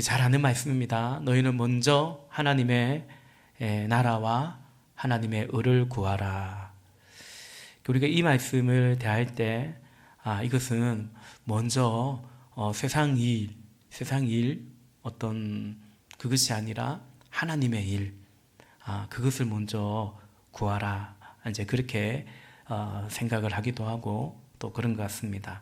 우리 잘 아는 말씀입니다. 너희는 먼저 하나님의 나라와 하나님의 의를 구하라. 우리가 이 말씀을 대할 때 이것은 먼저 세상 일 어떤 그것이 아니라 하나님의 일, 그것을 먼저 구하라. 이제 그렇게 생각을 하기도 하고 또 그런 것 같습니다.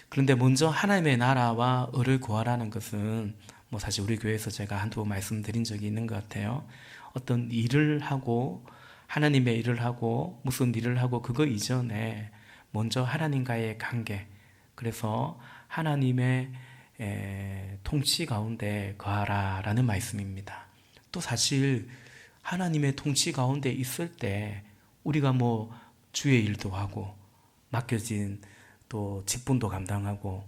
그런데 먼저 하나님의 나라와 의를 구하라는 것은 사실 우리 교회에서 제가 한두 번 말씀드린 적이 있는 것 같아요. 어떤 일을 하고 하나님의 일을 하고 무슨 일을 하고 그거 이전에 먼저 하나님과의 관계, 그래서 하나님의 통치 가운데 거하라라는 말씀입니다. 또 사실 하나님의 통치 가운데 있을 때 우리가 주의 일도 하고 맡겨진 또 직분도 감당하고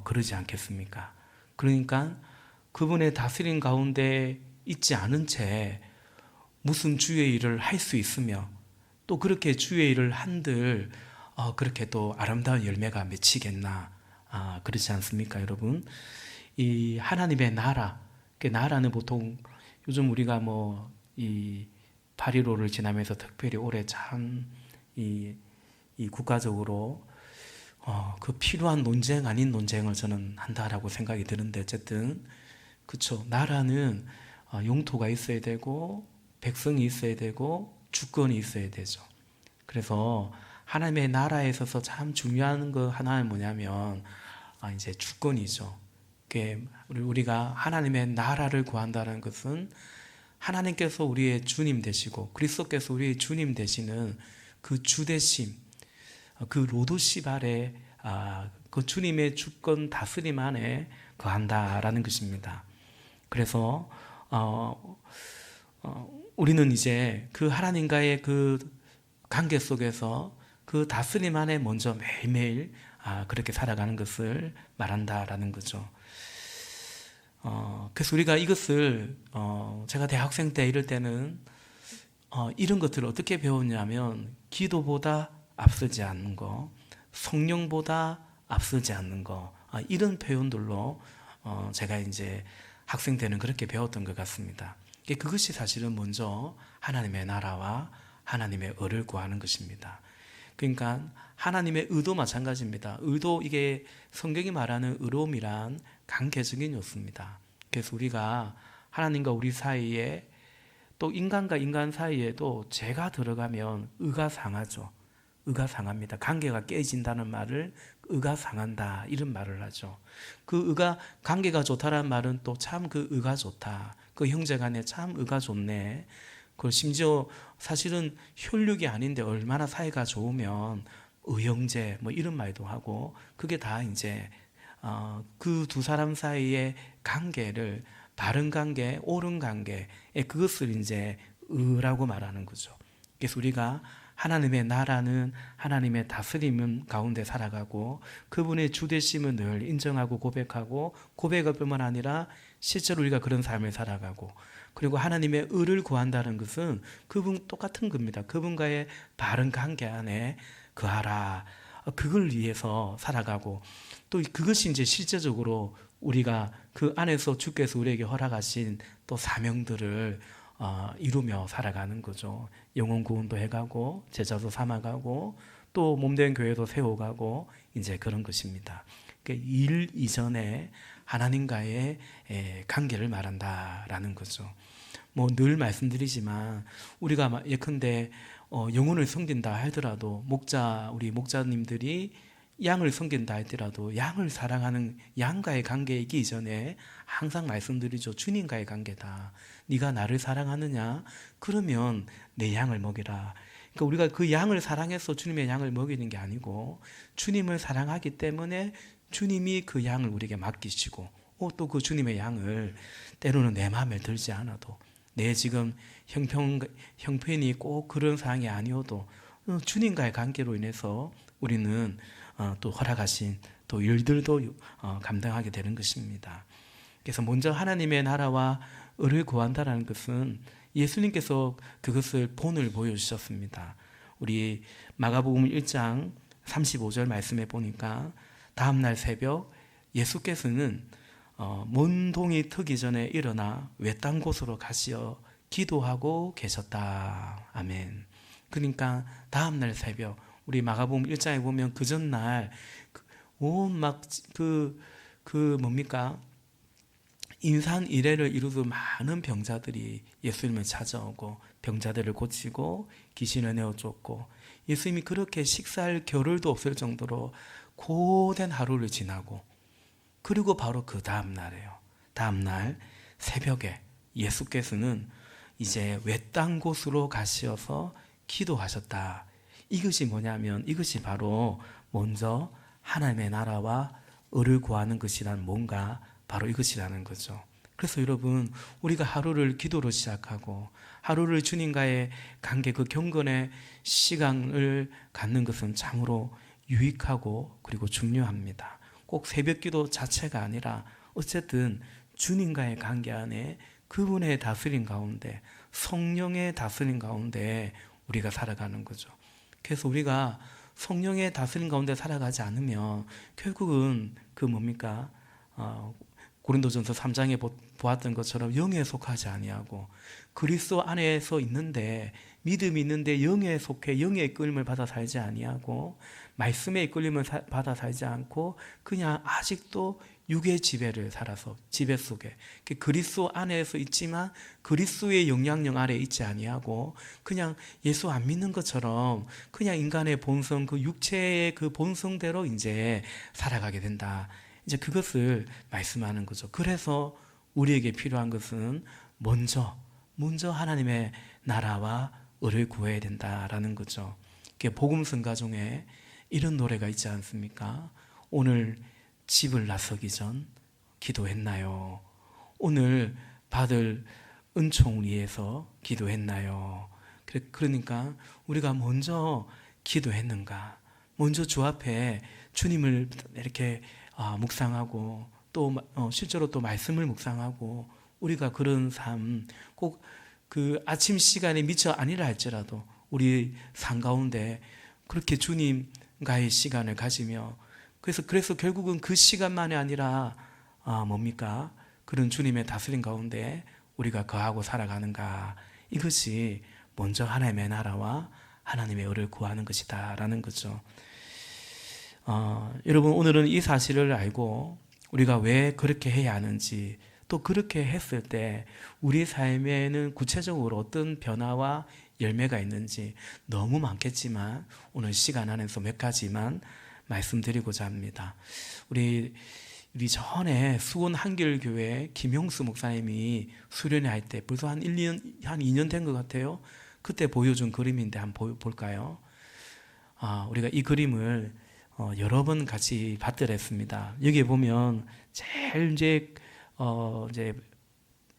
그러지 않겠습니까? 그러니까 그분의 다스림 가운데 있지 않은 채 무슨 주의 일을 할 수 있으며 또 그렇게 주의 일을 한들 그렇게 또 아름다운 열매가 맺히겠나, 그렇지 않습니까, 여러분? 이 하나님의 나라, 그 나라는 보통 요즘 우리가 이 8.15를 지나면서 특별히 올해 참 이 국가적으로 그 필요한 논쟁 아닌 논쟁을 저는 한다라고 생각이 드는데, 어쨌든 그쵸, 나라는 영토가 있어야 되고 백성이 있어야 되고 주권이 있어야 되죠. 그래서 하나님의 나라에 있어서 참 중요한 거 하나는 뭐냐면 이제 주권이죠. 우리가 하나님의 나라를 구한다는 것은 하나님께서 우리의 주님 되시고 그리스도께서 우리의 주님 되시는 그 주대심, 그 로드십 아래 그 주님의 주권 다스림 안에 거한다라는 것입니다. 그래서 우리는 이제 그 하나님과의 그 관계 속에서 그 다스림 안에 먼저 매일매일 그렇게 살아가는 것을 말한다라는 거죠. 그래서 우리가 이것을 제가 대학생 때 이럴 때는 이런 것들을 어떻게 배웠냐면 기도보다 앞서지 않는 거, 성령보다 앞서지 않는 거, 이런 표현들로 제가 이제 학생 때는 그렇게 배웠던 것 같습니다. 그것이 사실은 먼저 하나님의 나라와 하나님의 의를 구하는 것입니다. 그러니까 하나님의 의도 마찬가지입니다. 의도, 이게 성경이 말하는 의로움이란 관계적인 요소입니다. 그래서 우리가 하나님과 우리 사이에 또 인간과 인간 사이에도 죄가 들어가면 의가 상하죠. 의가 상합니다. 관계가 깨진다는 말을 의가 상한다, 이런 말을 하죠. 그 의가, 관계가 좋다라는 말은 또 참 그 의가 좋다, 그 형제간에 참 의가 좋네, 그 심지어 사실은 혈육이 아닌데 얼마나 사이가 좋으면 의형제 이런 말도 하고, 그게 다 이제 그 두 사람 사이의 관계를 바른 관계, 옳은 관계, 그것을 이제 의라고 말하는 거죠. 그래서 우리가 하나님의 나라는 하나님의 다스림 가운데 살아가고 그분의 주되심을 늘 인정하고 고백하고, 고백할 뿐만 아니라 실제로 우리가 그런 삶을 살아가고, 그리고 하나님의 의를 구한다는 것은 그분 똑같은 겁니다. 그분과의 바른 관계 안에 거하라, 그걸 위해서 살아가고, 또 그것이 이제 실제적으로 우리가 그 안에서 주께서 우리에게 허락하신 또 사명들을 이루며 살아가는 거죠. 영혼 구원도 해가고 제자도 삼아가고 또 몸된 교회도 세워가고, 이제 그런 것입니다. 일 이전에 하나님과의 관계를 말한다라는 거죠. 늘 말씀드리지만 우리가 예컨대 영혼을 섬긴다 하더라도 우리 목자님들이 양을 섬긴다 할지라도 양을 사랑하는 양과의 관계이기 이전에 항상 말씀드리죠. 주님과의 관계다. 네가 나를 사랑하느냐? 그러면 내 양을 먹이라. 그러니까 우리가 그 양을 사랑해서 주님의 양을 먹이는 게 아니고, 주님을 사랑하기 때문에 주님이 그 양을 우리에게 맡기시고, 또 그 주님의 양을 때로는 내 마음에 들지 않아도, 내 지금 형편이 꼭 그런 상황이 아니어도 주님과의 관계로 인해서 우리는 또 허락하신 또 일들도 감당하게 되는 것입니다. 그래서 먼저 하나님의 나라와 의를 구한다는 것은 예수님께서 그것을 본을 보여주셨습니다. 우리 마가복음 1장 35절 말씀에 보니까 다음날 새벽 예수께서는 문동이 트기 전에 일어나 외딴 곳으로 가시어 기도하고 계셨다. 아멘. 그러니까 다음날 새벽 우리 마가복음 1장에 보면 그 전날 뭡니까? 인산 이례를 이루고 많은 병자들이 예수님을 찾아오고 병자들을 고치고 귀신을 내어쫓고 예수님이 그렇게 식사할 겨를도 없을 정도로 고된 하루를 지나고 그리고 바로 그 다음날이에요. 다음날 새벽에 예수께서는 이제 외딴 곳으로 가시어서 기도하셨다. 이것이 뭐냐면 이것이 바로 먼저 하나님의 나라와 의를 구하는 것이란 뭔가 바로 이것이라는 거죠. 그래서 여러분 우리가 하루를 기도로 시작하고 하루를 주님과의 관계 그 경건의 시간을 갖는 것은 참으로 유익하고 그리고 중요합니다. 꼭 새벽 기도 자체가 아니라 어쨌든 주님과의 관계 안에 그분의 다스림 가운데 성령의 다스림 가운데 우리가 살아가는 거죠. 그래서 우리가 성령의 다스림 가운데 살아가지 않으면 결국은 그 뭡니까? 고린도전서 3장에 보았던 것처럼 영에 속하지 아니하고 그리스도 안에서 있는데 믿음이 있는데 영에 속해 영의 이끌림을 받아 살지 아니하고 말씀의 이끌림을 받아 살지 않고 그냥 아직도 육의 지배를 살아서 지배 속에 그리스도 안에서 있지만 그리스도의 영향력 아래 있지 아니하고 그냥 예수 안 믿는 것처럼 그냥 인간의 본성 그 육체의 그 본성대로 이제 살아가게 된다. 이제 그것을 말씀하는 거죠. 그래서 우리에게 필요한 것은 먼저 하나님의 나라와 의를 구해야 된다라는 거죠. 복음성가 중에 이런 노래가 있지 않습니까? 오늘 집을 나서기 전 기도했나요? 오늘 받을 은총을 위해서 기도했나요? 그러니까 우리가 먼저 기도했는가? 먼저 주 앞에 주님을 이렇게 묵상하고 또 실제로 또 말씀을 묵상하고 우리가 그런 삶 꼭 그 아침 시간에 미처 아니라 할지라도 우리 삶 가운데 그렇게 주님과의 시간을 가지며 그래서 결국은 그 시간만이 아니라 뭡니까? 그런 주님의 다스림 가운데 우리가 거하고 살아가는가? 이것이 먼저 하나님의 나라와 하나님의 의를 구하는 것이다라는 거죠. 여러분 오늘은 이 사실을 알고 우리가 왜 그렇게 해야 하는지 또 그렇게 했을 때 우리 삶에는 구체적으로 어떤 변화와 열매가 있는지 너무 많겠지만 오늘 시간 안에서 몇 가지만 말씀드리고자 합니다. 우리 전에 수원 한길교회 김용수 목사님이 수련회 할 때 벌써 한 2년 된 것 같아요. 그때 보여준 그림인데 한번 볼까요? 우리가 이 그림을 여러 번 같이 받들었습니다. 여기 보면 제일 이제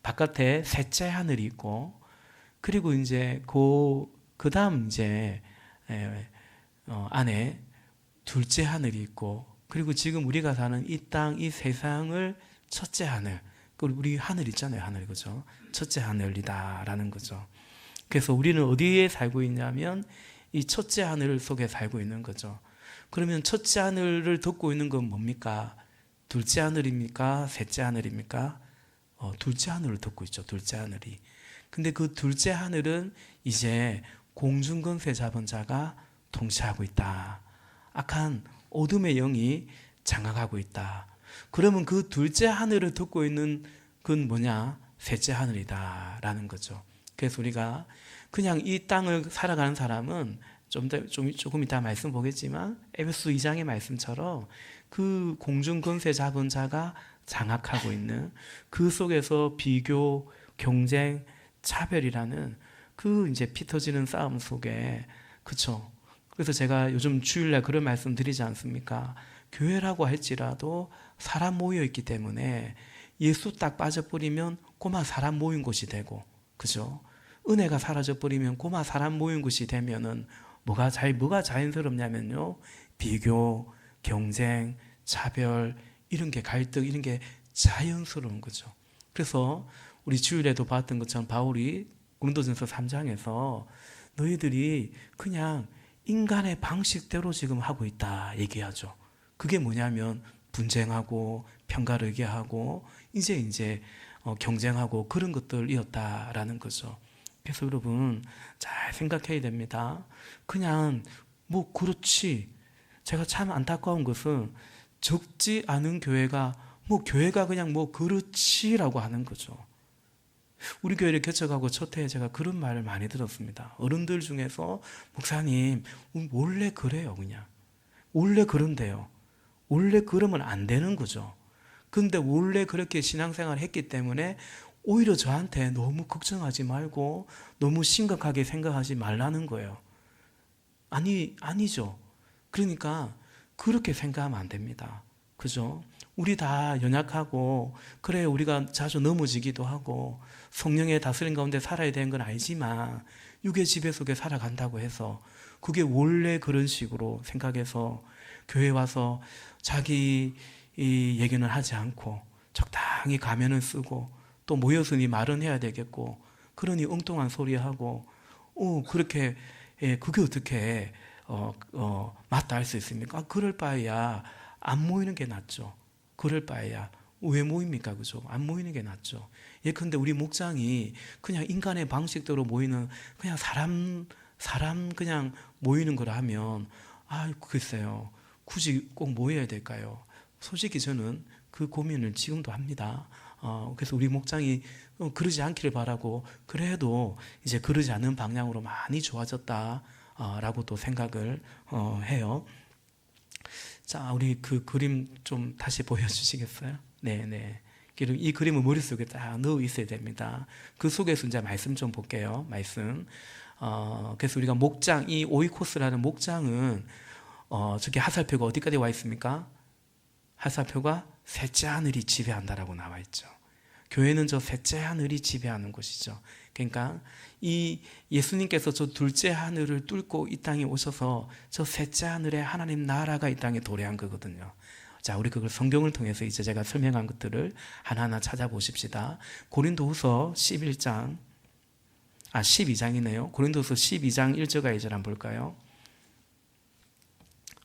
바깥에 셋째 하늘이 있고 그리고 이제 그 다음 이제 안에 둘째 하늘이 있고 그리고 지금 우리가 사는 이 땅, 이 세상을 첫째 하늘, 그리고 우리 하늘 있잖아요, 하늘, 그죠? 첫째 하늘이다라는 거죠. 그래서 우리는 어디에 살고 있냐면 이 첫째 하늘 속에 살고 있는 거죠. 그러면 첫째 하늘을 덮고 있는 건 뭡니까? 둘째 하늘입니까? 셋째 하늘입니까? 둘째 하늘을 덮고 있죠. 둘째 하늘이. 근데 그 둘째 하늘은 이제 공중권세 잡은 자가 통치하고 있다. 악한 어둠의 영이 장악하고 있다. 그러면 그 둘째 하늘을 덮고 있는 건 뭐냐? 셋째 하늘이다라는 거죠. 그래서 우리가 그냥 이 땅을 살아가는 사람은 조금 이따 말씀 보겠지만 에베소 2장의 말씀처럼 그 공중권세 잡은 자가 장악하고 있는 그 속에서 비교, 경쟁, 차별이라는 그 이제 피 터지는 싸움 속에 그쵸? 그래서 제가 요즘 주일날 그런 말씀 드리지 않습니까? 교회라고 할지라도 사람 모여 있기 때문에 예수 딱 빠져버리면 고마 사람 모인 곳이 되고 그죠? 은혜가 사라져버리면 고마 사람 모인 곳이 되면은 뭐가 자연스럽냐면요. 비교, 경쟁, 차별, 이런 게 갈등, 이런 게 자연스러운 거죠. 그래서 우리 주일에도 봤던 것처럼 바울이 고린도전서 3장에서 너희들이 그냥 인간의 방식대로 지금 하고 있다 얘기하죠. 그게 뭐냐면 분쟁하고 평가를 얘기하고 이제 경쟁하고 그런 것들이었다라는 거죠. 그래서 여러분 잘 생각해야 됩니다. 그냥 뭐 그렇지. 제가 참 안타까운 것은 적지 않은 교회가 뭐 교회가 그냥 뭐 그렇지라고 하는 거죠. 우리 교회를 개척하고 첫 해에 제가 그런 말을 많이 들었습니다. 어른들 중에서 목사님 원래 그래요. 그냥 원래 그런데요. 원래 그러면 안 되는 거죠. 근데 원래 그렇게 신앙생활을 했기 때문에 오히려 저한테 너무 걱정하지 말고 너무 심각하게 생각하지 말라는 거예요. 아니죠. 그러니까 그렇게 생각하면 안 됩니다. 그죠? 우리 다 연약하고 그래 우리가 자주 넘어지기도 하고 성령의 다스림 가운데 살아야 되는 건 알지만 육의 지배 속에 살아간다고 해서 그게 원래 그런 식으로 생각해서 교회 와서 자기 이 얘기는 하지 않고 적당히 가면을 쓰고 또 모여서니 말은 해야 되겠고 그러니 엉뚱한 소리 하고 그렇게 그게 어떻게 맞다 할 수 있습니까? 그럴 바에야 안 모이는 게 낫죠. 그럴 바에야 왜 모입니까? 그죠? 안 모이는 게 낫죠. 예컨대 우리 목장이 그냥 인간의 방식대로 모이는 그냥 사람 그냥 모이는 거라 하면 글쎄요. 굳이 꼭 모여야 될까요? 솔직히 저는 그 고민을 지금도 합니다. 그래서 우리 목장이 그러지 않기를 바라고 그래도 이제 그러지 않는 방향으로 많이 좋아졌다라고 또 생각을 해요. 자, 우리 그 그림 좀 다시 보여주시겠어요? 네네. 이 그림을 머릿속에 딱 넣어 있어야 됩니다. 그 속에서 이제 말씀 좀 볼게요. 말씀. 그래서 우리가 목장, 이 오이코스라는 목장은 저기 하살표가 어디까지 와 있습니까? 하살표가 셋째 하늘이 지배한다라고 나와 있죠. 교회는 저 셋째 하늘이 지배하는 곳이죠. 그러니까 이 예수님께서 저 둘째 하늘을 뚫고 이 땅에 오셔서 저 셋째 하늘에 하나님 나라가 이 땅에 도래한 거거든요. 자, 우리 그걸 성경을 통해서 이제 제가 설명한 것들을 하나하나 찾아보십시다. 고린도후서 12장이네요. 고린도후서 12장 1절과 2절 한번 볼까요?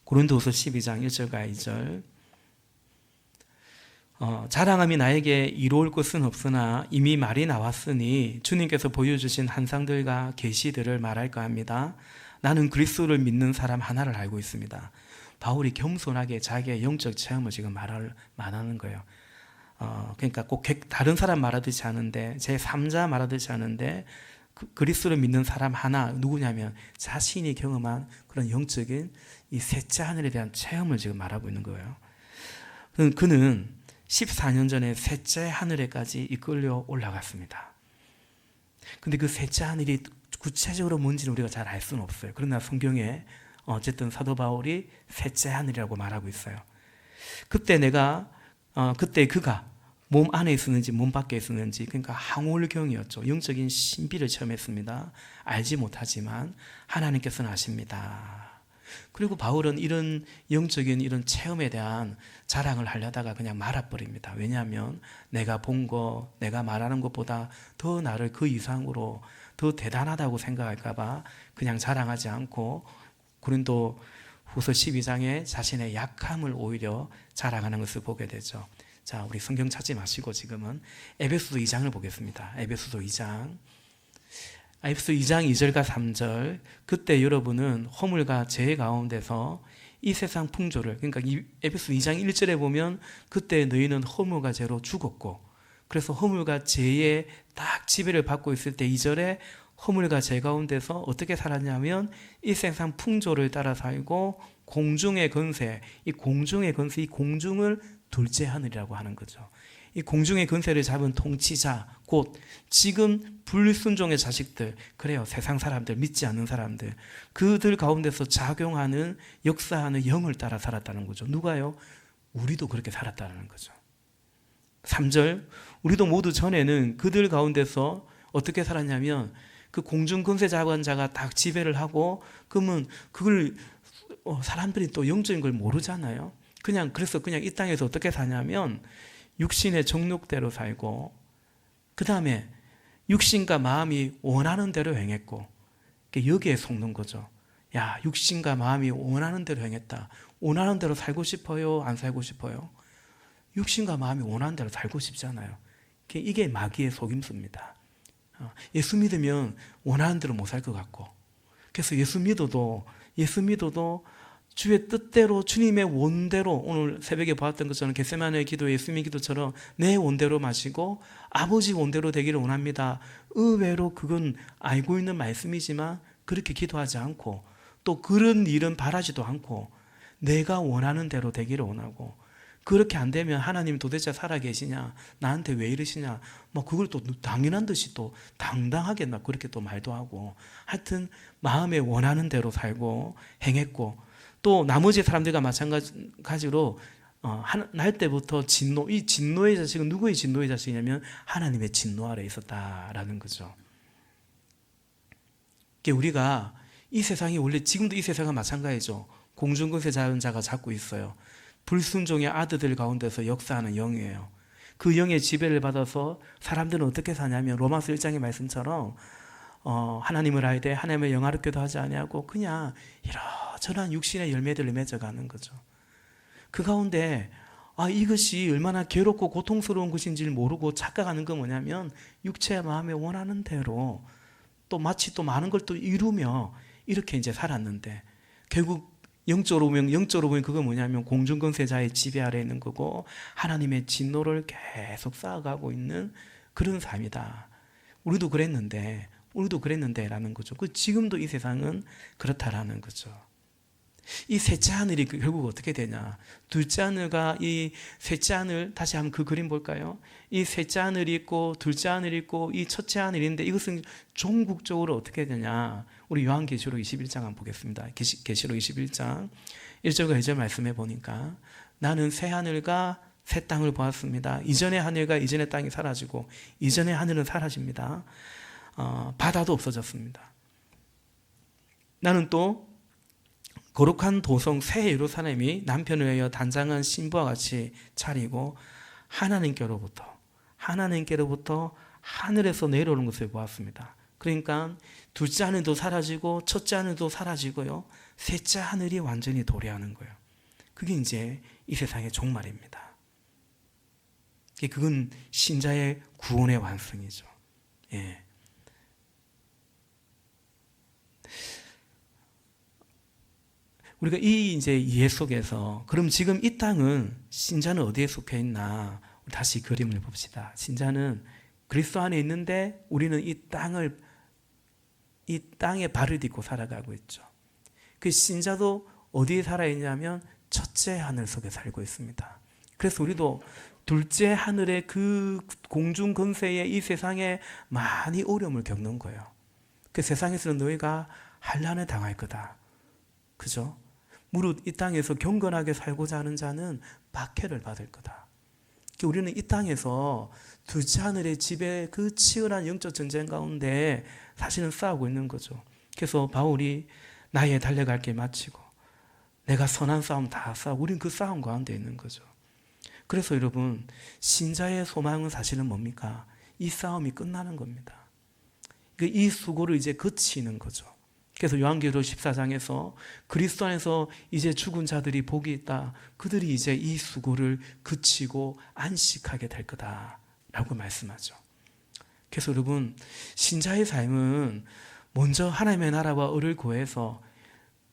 고린도후서 12장 1절과 2절. 자랑함이 나에게 이로울 것은 없으나 이미 말이 나왔으니 주님께서 보여주신 환상들과 계시들을 말할까 합니다. 나는 그리스도를 믿는 사람 하나를 알고 있습니다. 바울이 겸손하게 자기의 영적 체험을 지금 말하는 거예요. 그러니까 꼭 다른 사람 말하듯이 하는데 제3자 말하듯이 하는데 그리스도를 믿는 사람 하나 누구냐면 자신이 경험한 그런 영적인 이 셋째 하늘에 대한 체험을 지금 말하고 있는 거예요. 그는 14년 전에 셋째 하늘에까지 이끌려 올라갔습니다. 근데 그 셋째 하늘이 구체적으로 뭔지는 우리가 잘 알 수는 없어요. 그러나 성경에 어쨌든 사도 바울이 셋째 하늘이라고 말하고 있어요. 그때 그가 몸 안에 있었는지 몸 밖에 있었는지 그러니까 항월경이었죠. 영적인 신비를 체험했습니다. 알지 못하지만 하나님께서는 아십니다. 그리고 바울은 이런 영적인 이런 체험에 대한 자랑을 하려다가 그냥 말아버립니다. 왜냐하면 내가 본 거, 내가 말하는 것보다 더 나를 그 이상으로 더 대단하다고 생각할까봐 그냥 자랑하지 않고 고린도 후서 12장에 자신의 약함을 오히려 자랑하는 것을 보게 되죠. 자, 우리 성경 찾지 마시고 지금은 에베소서 2장을 보겠습니다. 에베소서 2장 2절 2절과 3절. 그때 여러분은 허물과 죄 가운데서 이 세상 풍조를, 그러니까 에베소 2장 1절에 보면 그때 너희는 허물과 죄로 죽었고, 그래서 허물과 죄의 딱 지배를 받고 있을 때 2절에 허물과 죄 가운데서 어떻게 살았냐면 이 세상 풍조를 따라 살고 공중의 권세, 이 공중을 둘째 하늘이라고 하는 거죠. 이 공중의 권세를 잡은 통치자, 곧 지금 불순종의 자식들, 그래요, 세상 사람들, 믿지 않는 사람들, 그들 가운데서 작용하는, 역사하는 영을 따라 살았다는 거죠. 누가요? 우리도 그렇게 살았다는 거죠. 3절, 우리도 모두 전에는 그들 가운데서 어떻게 살았냐면 그 공중 권세 잡은 자가 딱 지배를 하고, 그러면 그걸 사람들이 또 영적인 걸 모르잖아요. 그래서 그냥 이 땅에서 어떻게 사냐면 육신의 정욕대로 살고, 그 다음에 육신과 마음이 원하는 대로 행했고, 여기에 속는 거죠. 야, 육신과 마음이 원하는 대로 행했다. 원하는 대로 살고 싶어요? 안 살고 싶어요? 육신과 마음이 원하는 대로 살고 싶잖아요. 이게 마귀의 속임수입니다. 예수 믿으면 원하는 대로 못 살 것 같고, 그래서 예수 믿어도 주의 뜻대로, 주님의 원대로, 오늘 새벽에 보았던 것처럼 겟세마네 기도, 예수님의 기도처럼 내 원대로 마시고 아버지 원대로 되기를 원합니다. 의외로 그건 알고 있는 말씀이지만 그렇게 기도하지 않고, 또 그런 일은 바라지도 않고 내가 원하는 대로 되기를 원하고, 그렇게 안 되면 하나님 도대체 살아계시냐, 나한테 왜 이러시냐, 뭐 그걸 또 당연한 듯이 또 당당하게 막 그렇게 또 말도 하고, 하여튼 마음에 원하는 대로 살고 행했고, 또 나머지 사람들과 마찬가지로 날 때부터 이 진노의 자식은 누구의 진노의 자식이냐면 하나님의 진노 아래 있었다라는 거죠. 우리가 이 세상이 원래 지금도 이 세상은 마찬가지죠. 공중권세 잡은 자가 잡고 있어요. 불순종의 아들들 가운데서 역사하는 영이에요. 그 영의 지배를 받아서 사람들은 어떻게 사냐면 로마서 1장의 말씀처럼 하나님을 알되 하나님의 영화롭게도 하지 아니하고 그냥 이러저러한 육신의 열매들을 맺어가는 거죠. 그 가운데 이것이 얼마나 괴롭고 고통스러운 것인지를 모르고 착각하는 건 뭐냐면 육체의 마음에 원하는 대로 또 마치 또 많은 걸 또 이루며 이렇게 이제 살았는데, 결국 영적으로 보면 그건 뭐냐면 공중권세자의 지배 아래 있는 거고 하나님의 진노를 계속 쌓아가고 있는 그런 삶이다. 우리도 그랬는데 라는 거죠. 지금도 이 세상은 그렇다라는 거죠. 이 셋째 하늘이 결국 어떻게 되냐, 둘째 하늘과 이 셋째 하늘, 다시 한번 그 그림 볼까요? 이 셋째 하늘이 있고 둘째 하늘이 있고 이 첫째 하늘이 있는데 이것은 종국적으로 어떻게 되냐, 우리 요한계시록 21장 한번 보겠습니다. 계시록 21장 1절과 2절 말씀해 보니까, 나는 새 하늘과 새 땅을 보았습니다. 이전의 하늘과 이전의 땅이 사라지고 이전의 하늘은 사라집니다. 바다도 없어졌습니다. 나는 또 거룩한 도성 새 예루살렘이 남편을 위하여 단장한 신부와 같이 차리고 하나님께로부터 하늘에서 내려오는 것을 보았습니다. 그러니까 둘째 하늘도 사라지고 첫째 하늘도 사라지고요, 셋째 하늘이 완전히 도래하는 거예요. 그게 이제 이 세상의 종말입니다. 그건 신자의 구원의 완성이죠. 예. 우리가 이 이제 이해 속에서, 그럼 지금 이 땅은, 신자는 어디에 속해 있나? 다시 그림을 봅시다. 신자는 그리스도 안에 있는데 우리는 이 땅에 발을 딛고 살아가고 있죠. 그 신자도 어디에 살아있냐면 첫째 하늘 속에 살고 있습니다. 그래서 우리도 둘째 하늘의 그 공중 권세의 이 세상에 많이 어려움을 겪는 거예요. 그 세상에서는 너희가 환난을 당할 거다. 그죠? 무릇 이 땅에서 경건하게 살고자 하는 자는 박해를 받을 거다. 우리는 이 땅에서 둘째 하늘의 집에 그 치열한 영적 전쟁 가운데 사실은 싸우고 있는 거죠. 그래서 바울이 나의 달려갈 길 마치고 내가 선한 싸움 다 싸우고, 우리는 그 싸움 가운데 있는 거죠. 그래서 여러분, 신자의 소망은 사실은 뭡니까? 이 싸움이 끝나는 겁니다. 이 수고를 이제 그치는 거죠. 그래서 요한계시록 14장에서 그리스도 안에서 이제 죽은 자들이 복이 있다, 그들이 이제 이 수고를 그치고 안식하게 될 거다라고 말씀하죠. 그래서 여러분, 신자의 삶은 먼저 하나님의 나라와 의를 구해서,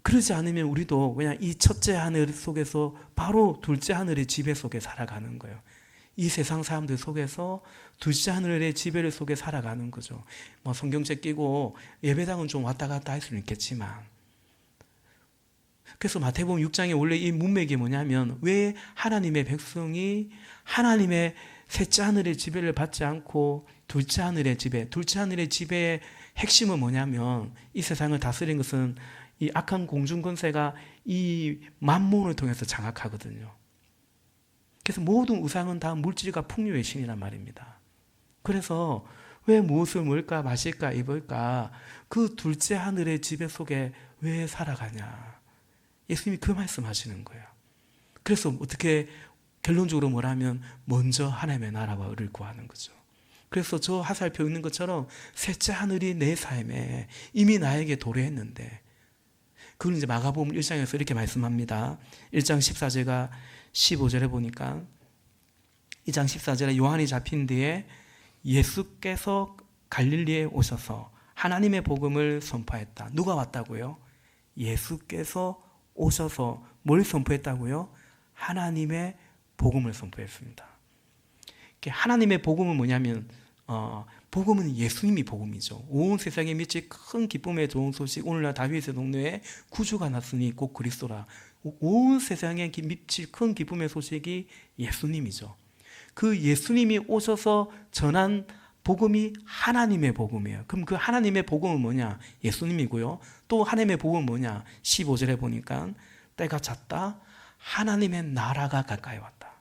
그러지 않으면 우리도 그냥 이 첫째 하늘 속에서 바로 둘째 하늘의 지배 속에 살아가는 거예요. 이 세상 사람들 속에서 둘째 하늘의 지배를 속에 살아가는 거죠. 뭐 성경책 끼고 예배당은 좀 왔다 갔다 할 수는 있겠지만, 그래서 마태복음 6장에 원래 이 문맥이 뭐냐면, 왜 하나님의 백성이 하나님의 셋째 하늘의 지배를 받지 않고 둘째 하늘의 지배의 핵심은 뭐냐면, 이 세상을 다스린 것은 이 악한 공중권세가 이 만몬을 통해서 장악하거든요. 그래서 모든 우상은 다 물질과 풍요의 신이란 말입니다. 그래서 왜 무엇을 먹을까 마실까 입을까, 그 둘째 하늘의 지배 속에 왜 살아가냐, 예수님이 그 말씀하시는 거예요. 그래서 어떻게 결론적으로 뭐라면 먼저 하나님의 나라와 의를 구하는 거죠. 그래서 저 하살표 있는 것처럼 셋째 하늘이 내 삶에 이미 나에게 도래했는데, 그걸 이제 마가복음 1장에서 이렇게 말씀합니다. 1장 14절과 15절에 보니까, 2장 14절에 요한이 잡힌 뒤에 예수께서 갈릴리에 오셔서 하나님의 복음을 선포했다. 누가 왔다고요? 예수께서 오셔서 뭘 선포했다고요? 하나님의 복음을 선포했습니다. 하나님의 복음은 뭐냐면 복음은 예수님이 복음이죠. 온 세상에 미칠 큰 기쁨의 좋은 소식, 오늘날 다윗의 동네에 구주가 났으니 곧 그리스도라. 온 세상에 미칠 큰 기쁨의 소식이 예수님이죠. 그 예수님이 오셔서 전한 복음이 하나님의 복음이에요. 그럼 그 하나님의 복음은 뭐냐? 예수님이고요. 또 하나님의 복음은 뭐냐? 15절에 보니까 때가 찼다. 하나님의 나라가 가까이 왔다.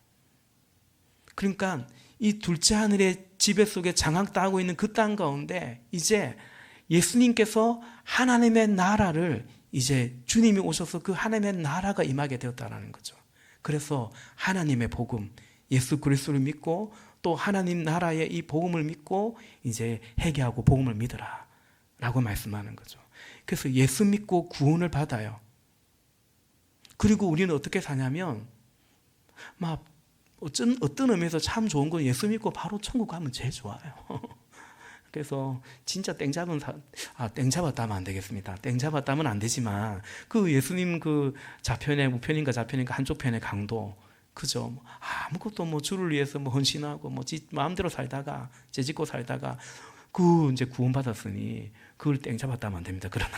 그러니까 이 둘째 하늘의 지배 속에 장악당하고 있는 그 땅 가운데 이제 예수님께서 하나님의 나라를 이제 주님이 오셔서 그 하나님의 나라가 임하게 되었다는 거죠. 그래서 하나님의 복음, 예수 그리스도를 믿고 또 하나님 나라의 이 복음을 믿고 이제 회개하고 복음을 믿으라 라고 말씀하는 거죠. 그래서 예수 믿고 구원을 받아요. 그리고 우리는 어떻게 사냐면 막 어떤 의미에서 참 좋은 건 예수 믿고 바로 천국 가면 제일 좋아요. 그래서 진짜 땡 잡았다 하면 안 되겠습니다. 땡 잡았다 하면 안 되지만 그 예수님 그 좌편에 우편인가 좌편인가 한쪽 편의 강도, 그죠? 아무것도 뭐 주를 위해서 뭐 헌신하고 뭐 마음대로 살다가 죄짓고 살다가 그 이제 구원받았으니 그걸 땡 잡았다 하면 안 됩니다. 그러나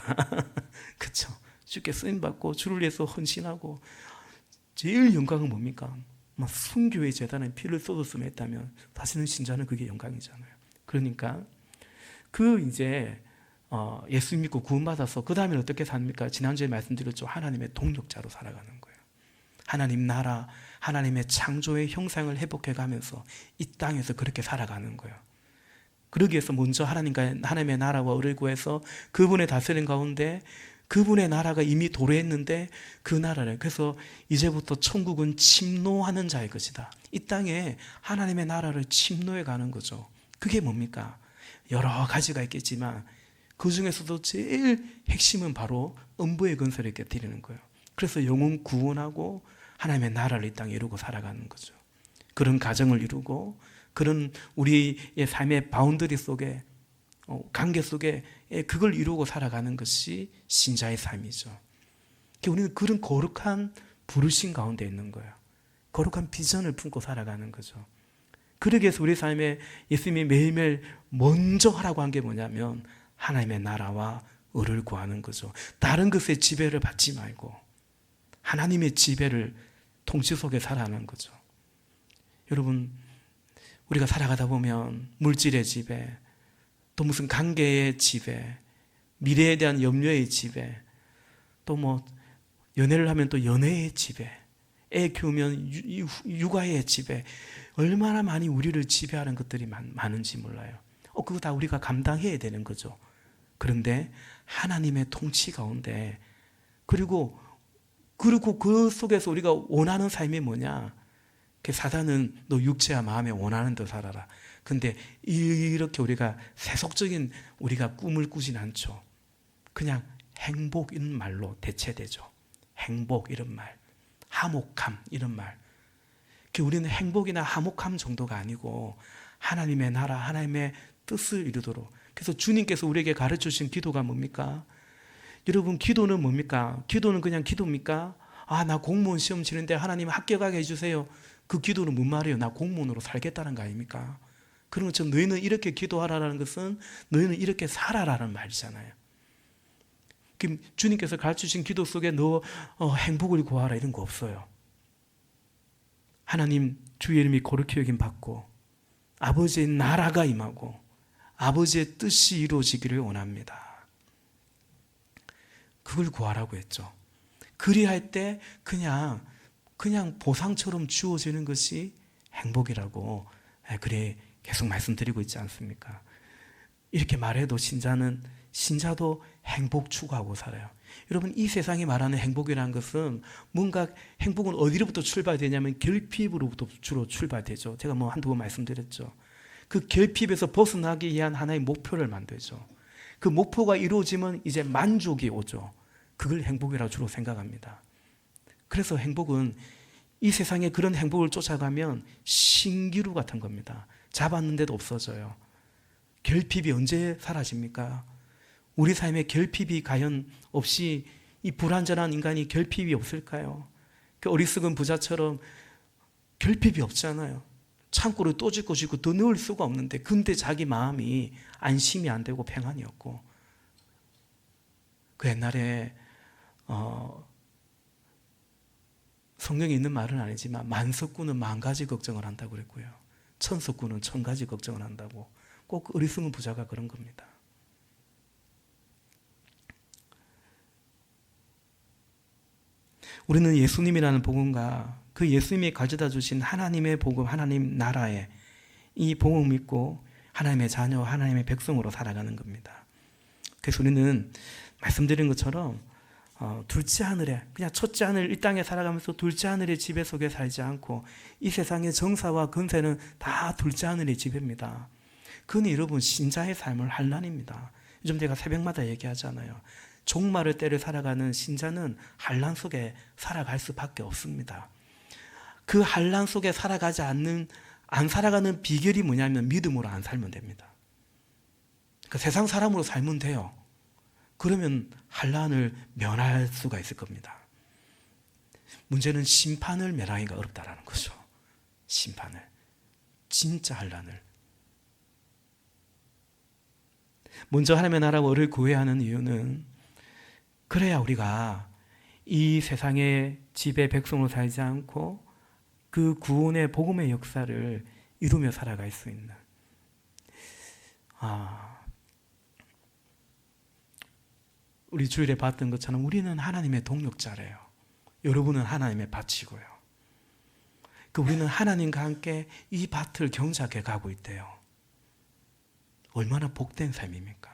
그렇죠? 주께 쓰임 받고 주를 위해서 헌신하고 제일 영광은 뭡니까? 막 순교의 재단에 피를 쏟았으면 했다면 사실은 신자는 그게 영광이잖아요. 그러니까 그 이제 예수 믿고 구원받아서 그 다음에 어떻게 삽니까? 지난주에 말씀드렸죠. 하나님의 동력자로 살아가는 거예요. 하나님 나라, 하나님의 창조의 형상을 회복해가면서 이 땅에서 그렇게 살아가는 거예요. 그러기 위해서 먼저 하나님의 나라와 의를 구해서 그분의 다스림 가운데 그분의 나라가 이미 도래했는데 그 나라를, 그래서 이제부터 천국은 침노하는 자의 것이다. 이 땅에 하나님의 나라를 침노해 가는 거죠. 그게 뭡니까? 여러 가지가 있겠지만 그 중에서도 제일 핵심은 바로 음부의 근세를 깨뜨리는 거예요. 그래서 영혼 구원하고 하나님의 나라를 이 땅에 이루고 살아가는 거죠. 그런 가정을 이루고 그런 우리의 삶의 바운더리 속에 관계 속에 그걸 이루고 살아가는 것이 신자의 삶이죠. 우리는 그런 거룩한 부르심 가운데 있는 거예요. 거룩한 비전을 품고 살아가는 거죠. 그러기 위해서 우리 삶에 예수님이 매일매일 먼저 하라고 한 게 뭐냐면 하나님의 나라와 의를 구하는 거죠. 다른 것의 지배를 받지 말고 하나님의 지배를 통치 속에 살아가는 거죠. 여러분, 우리가 살아가다 보면 물질의 지배, 또 무슨 관계의 지배, 미래에 대한 염려의 지배, 또 뭐 연애를 하면 또 연애의 지배, 애 키우면 육아의 지배, 얼마나 많이 우리를 지배하는 것들이 많은지 몰라요. 그거 다 우리가 감당해야 되는 거죠. 그런데 하나님의 통치 가운데 그리고 그 속에서 우리가 원하는 삶이 뭐냐? 사단은 너 육체와 마음에 원하는 대로 살아라. 근데 이렇게 우리가 세속적인 우리가 꿈을 꾸진 않죠. 그냥 행복 이런 말로 대체되죠. 행복 이런 말, 화목함 이런 말. 우리는 행복이나 화목함 정도가 아니고 하나님의 나라, 하나님의 뜻을 이루도록. 그래서 주님께서 우리에게 가르쳐주신 기도가 뭡니까? 여러분, 기도는 뭡니까? 기도는 그냥 기도입니까? 나 공무원 시험 치는데 하나님 합격하게 해주세요. 그 기도는 뭔 말이에요? 나 공무원으로 살겠다는 거 아닙니까? 그런 것처럼 너희는 이렇게 기도하라는 것은 너희는 이렇게 살아라는 말이잖아요. 주님께서 가르치신 기도 속에 너 행복을 구하라 이런 거 없어요. 하나님 주의 이름이 거룩히 여김 받고 아버지의 나라가 임하고 아버지의 뜻이 이루어지기를 원합니다. 그걸 구하라고 했죠. 그리할 때 그냥 보상처럼 주어지는 것이 행복이라고 그래 계속 말씀드리고 있지 않습니까? 이렇게 말해도 신자도 행복 추구하고 살아요. 여러분, 이 세상이 말하는 행복이라는 것은 뭔가 행복은 어디로부터 출발되냐면 결핍으로부터 주로 출발되죠. 제가 한두 번 말씀드렸죠. 그 결핍에서 벗어나기 위한 하나의 목표를 만들죠. 그 목표가 이루어지면 이제 만족이 오죠. 그걸 행복이라고 주로 생각합니다. 그래서 행복은 이 세상에 그런 행복을 쫓아가면 신기루 같은 겁니다. 잡았는데도 없어져요. 결핍이 언제 사라집니까? 우리 삶에 결핍이 과연 없이 이 불완전한 인간이 결핍이 없을까요? 그 어리석은 부자처럼 결핍이 없잖아요. 창고를 또 짓고 더 넣을 수가 없는데, 근데 자기 마음이 안심이 안 되고 평안이 없고. 그 옛날에 성경에 있는 말은 아니지만 만석군은 만 가지 걱정을 한다고 그랬고요. 천석군은 천 가지 걱정을 한다고. 꼭 어리석은 부자가 그런 겁니다. 우리는 예수님이라는 복음과 그 예수님이 가져다 주신 하나님의 복음, 하나님 나라의 이 복음을 믿고 하나님의 자녀, 하나님의 백성으로 살아가는 겁니다. 그래서 우리는 말씀드린 것처럼 둘째 하늘에, 그냥 첫째 하늘 이 땅에 살아가면서 둘째 하늘의 지배 속에 살지 않고 이 세상의 정사와 근세는 다 둘째 하늘의 지배입니다. 그건 여러분 신자의 삶을 환난입니다. 요즘 제가 새벽마다 얘기하잖아요. 종말을 때려 살아가는 신자는 환난 속에 살아갈 수밖에 없습니다. 그 환난 속에 안 살아가는 비결이 뭐냐면 믿음으로 안 살면 됩니다. 그러니까 세상 사람으로 살면 돼요. 그러면 환난을 면할 수가 있을 겁니다. 문제는 심판을 면하기가 어렵다라는 거죠. 심판을. 진짜 환난을. 먼저 하나님의 나라와 의를 구해야 하는 이유는 그래야 우리가 이 세상의 지배 백성으로 살지 않고 그 구원의 복음의 역사를 이루며 살아갈 수 있는. 우리 주일에 봤던 것처럼 우리는 하나님의 동력자래요. 여러분은 하나님의 밭이고요. 우리는 하나님과 함께 이 밭을 경작해 가고 있대요. 얼마나 복된 삶입니까?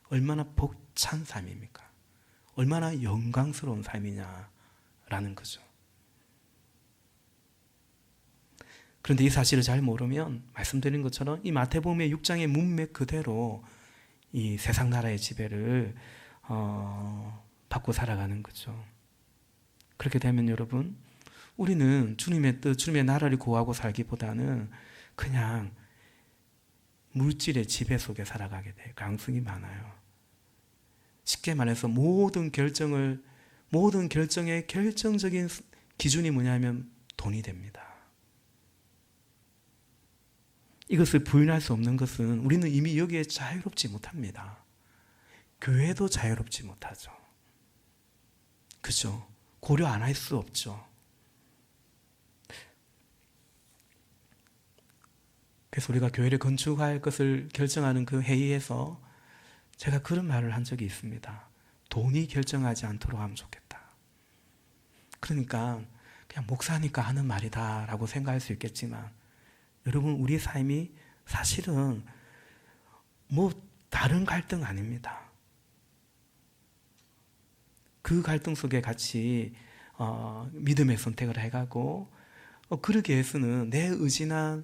얼마나 벅찬 삶입니까? 얼마나 영광스러운 삶이냐라는 거죠. 그런데 이 사실을 잘 모르면 말씀드린 것처럼 이 마태복음의 6장의 문맥 그대로 이 세상 나라의 지배를 받고 살아가는 거죠. 그렇게 되면 여러분, 우리는 주님의 뜻, 주님의 나라를 구하고 살기보다는 그냥 물질의 지배 속에 살아가게 될 가능성이 많아요. 쉽게 말해서 모든 결정의 결정적인 기준이 뭐냐면 돈이 됩니다. 이것을 부인할 수 없는 것은 우리는 이미 여기에 자유롭지 못합니다. 교회도 자유롭지 못하죠. 그죠? 고려 안 할 수 없죠. 그래서 우리가 교회를 건축할 것을 결정하는 그 회의에서 제가 그런 말을 한 적이 있습니다. 돈이 결정하지 않도록 하면 좋겠다. 그러니까 그냥 목사니까 하는 말이다 라고 생각할 수 있겠지만, 여러분, 우리 삶이 사실은 다른 갈등 아닙니다. 그 갈등 속에 같이 믿음의 선택을 해가고, 그러기 위해서는 내 의지나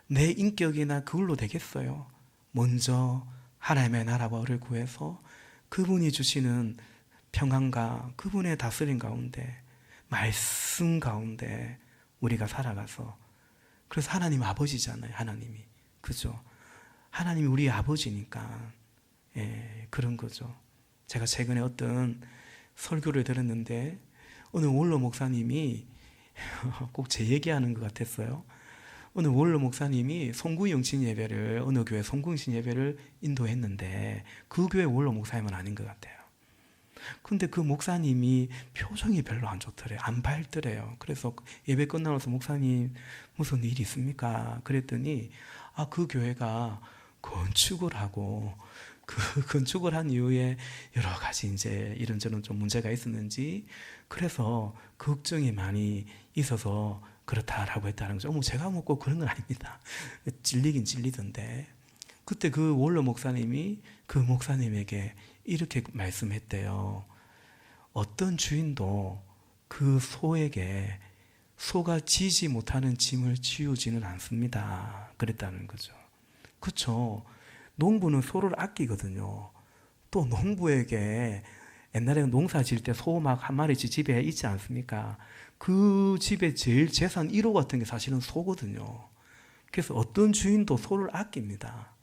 내 인격이나 그걸로 되겠어요? 먼저 하나님의 나라와 의를 구해서 그분이 주시는 평안과 그분의 다스림 가운데, 말씀 가운데 우리가 살아가서, 그래서 하나님 아버지잖아요. 하나님이. 그죠? 하나님이 우리 아버지니까 그런 거죠. 제가 최근에 어떤 설교를 들었는데 어느 원로 목사님이 꼭 제 얘기하는 것 같았어요. 어느 원로 목사님이 송구영신 예배를, 어느 교회 송구영신 예배를 인도했는데 그 교회 원로 목사님은 아닌 것 같아요. 근데 그 목사님이 표정이 별로 안 좋더래요. 안 밝더래요. 그래서 예배 끝나서 목사님 무슨 일이 있습니까? 그랬더니 그 교회가 건축을 하고 그 건축을 한 이후에 여러 가지 이제 이런저런 좀 문제가 있었는지 그래서 걱정이 많이 있어서 그렇다라고 했다는 거죠. 제가 꼭 그런 건 아닙니다. 찔리긴 찔리던데. 그때 그 원로 목사님이 그 목사님에게 이렇게 말씀했대요. 어떤 주인도 그 소에게 소가 지지 못하는 짐을 지우지는 않습니다. 그랬다는 거죠. 그렇죠. 농부는 소를 아끼거든요. 또 농부에게 옛날에 농사 지을 때 소 막 한 마리씩 집에 있지 않습니까? 그 집에 제일 재산 1호 같은 게 사실은 소거든요. 그래서 어떤 주인도 소를 아낍니다.